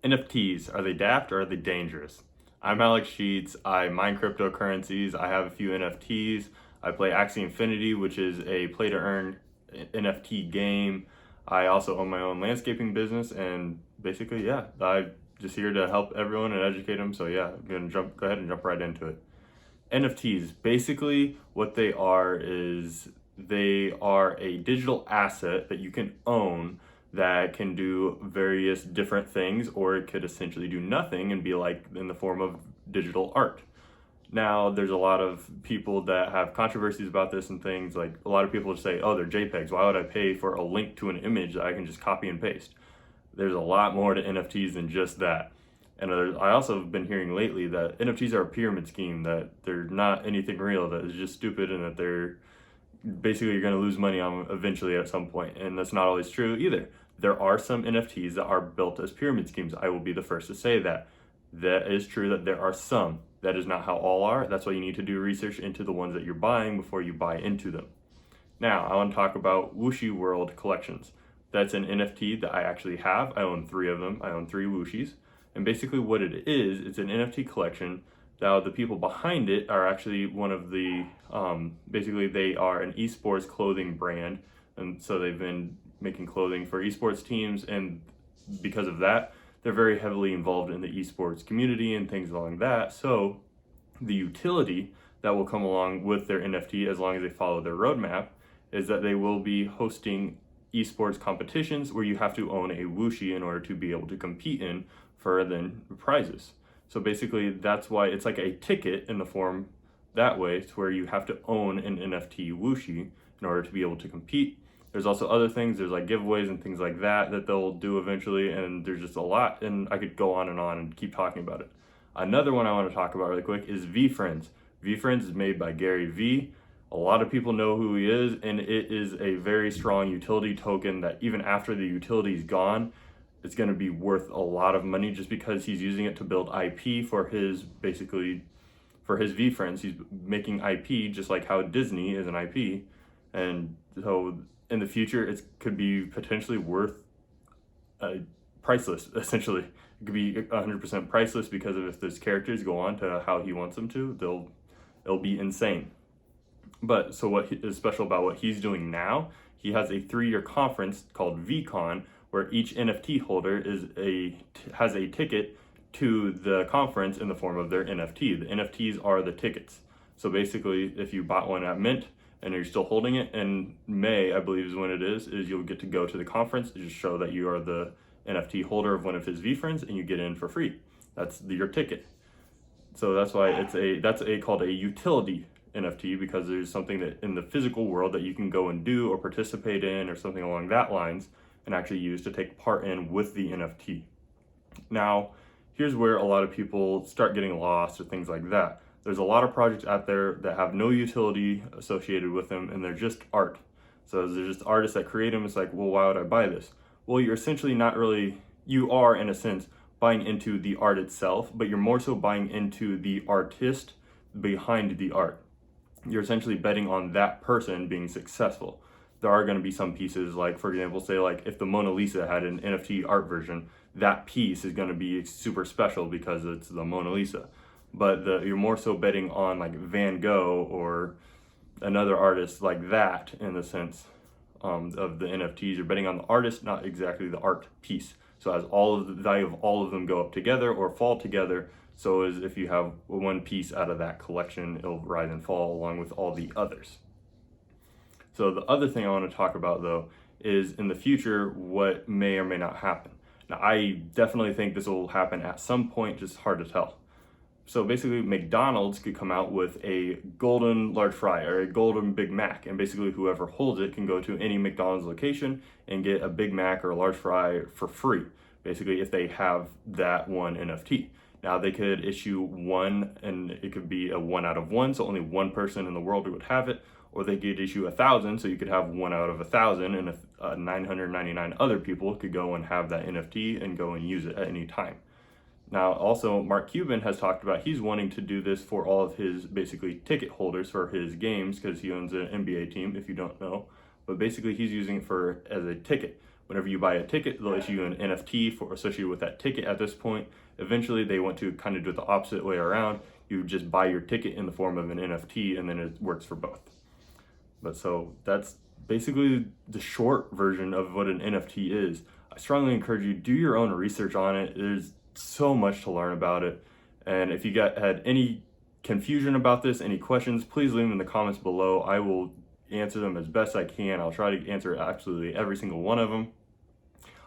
NFTs, are they daft or are they dangerous? I'm Alex Sheets. I mine cryptocurrencies. I have a few NFTs. I play Axie Infinity, which is a play to earn NFT game. I also own my own landscaping business, and basically, yeah, I'm just here to help everyone and educate them. So yeah, I'm gonna go ahead and jump right into it. NFTs, basically what they are is they are a digital asset that you can own that can do various different things, or it could essentially do nothing and be like in the form of digital art. Now, there's a lot of people that have controversies about this and things. Like, a lot of people just say, oh, they're JPEGs. Why would I pay for a link to an image that I can just copy and paste? There's a lot more to NFTs than just that. And I also have been hearing lately that NFTs are a pyramid scheme, that they're not anything real, that is just stupid, and that they're basically you're going to lose money on eventually at some point. And that's not always true either. There are some NFTs that are built as pyramid schemes. I will be the first to say that. That is true that there are some. That is not how all are. That's why you need to do research into the ones that you're buying before you buy into them. Now, I want to talk about Wuxi World Collections. That's an NFT that I actually have. I own 3 of them. I own 3 Wuxis. And basically what it is, it's an NFT collection. Now, the people behind it are actually one of the, basically they are an esports clothing brand. And so they've been making clothing for esports teams. And because of that, they're very heavily involved in the esports community and things along that. So the utility that will come along with their NFT, as long as they follow their roadmap, is that they will be hosting esports competitions where you have to own a Wuxi in order to be able to compete in for then prizes. So basically that's why it's like a ticket in the form that way, to where you have to own an NFT Wuxi in order to be able to compete. There's also other things, there's like giveaways and things like that they'll do eventually, and there's just a lot, and I could go on and keep talking about it. Another one I want to talk about really quick is VFriends. VFriends is made by Gary V. A lot of people know who he is, and it is a very strong utility token that even after the utility is gone, it's going to be worth a lot of money, just because he's using it to build IP for his VFriends. He's making IP just like how Disney is an IP, and so in the future it could be potentially worth priceless. Essentially, it could be 100% priceless, because if those characters go on to how he wants them to, it'll be insane. But so what is special about what he's doing now, he has a 3-year conference called VCon, where each NFT holder has a ticket to the conference in the form of their NFT. The NFTs are the tickets. So basically, if you bought one at Mint and you're still holding it, in May, I believe is when it is you'll get to go to the conference to just show that you are the NFT holder of one of his VFriends, and you get in for free. That's your ticket. So that's why it's called a utility NFT, because there's something that in the physical world that you can go and do or participate in or something along that lines, and actually use to take part in with the NFT. Now, here's where a lot of people start getting lost or things like that. There's a lot of projects out there that have no utility associated with them, and they're just art. So they're just artists that create them. It's like, well, why would I buy this? Well, you're essentially not really, you are in a sense buying into the art itself, but you're more so buying into the artist behind the art. You're essentially betting on that person being successful. There are going to be some pieces, like for example, say like if the Mona Lisa had an NFT art version, that piece is going to be super special because it's the Mona Lisa. But you're more so betting on like Van Gogh or another artist like that, in the sense of the NFTs. You're betting on the artist, not exactly the art piece. So as all of the value of all of them go up together or fall together, so as if you have one piece out of that collection, it'll rise and fall along with all the others. So the other thing I want to talk about, though, is in the future what may or may not happen. Now, I definitely think this will happen at some point, just hard to tell. So basically, McDonald's could come out with a golden large fry or a golden Big Mac, and basically whoever holds it can go to any McDonald's location and get a Big Mac or a large fry for free, basically, if they have that one NFT. Now, they could issue one, and it could be a 1 out of 1, so only one person in the world would have it, or they could issue 1,000, so you could have 1 out of 1,000, and 999 other people could go and have that NFT and go and use it at any time. Now, also, Mark Cuban has talked about he's wanting to do this for all of his basically ticket holders for his games, because he owns an NBA team, if you don't know. But basically, he's using it as a ticket, whenever you buy a ticket, they'll issue you an NFT associated with that ticket at this point. Eventually, they want to kind of do it the opposite way around. You just buy your ticket in the form of an NFT, and then it works for both. But so that's basically the short version of what an NFT is. I strongly encourage you, do your own research on it. There's so much to learn about it. And if you had any confusion about this, any questions, please leave them in the comments below. I will answer them as best I can. I'll try to answer absolutely every single one of them.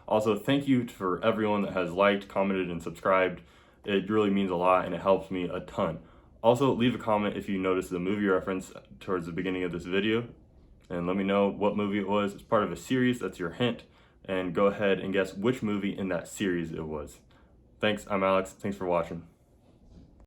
Also, thank you for everyone that has liked, commented, and subscribed. It really means a lot and it helps me a ton. Also, leave a comment if you noticed the movie reference towards the beginning of this video, and let me know what movie it was. It's part of a series, that's your hint, and go ahead and guess which movie in that series it was. Thanks, I'm Alex. Thanks for watching.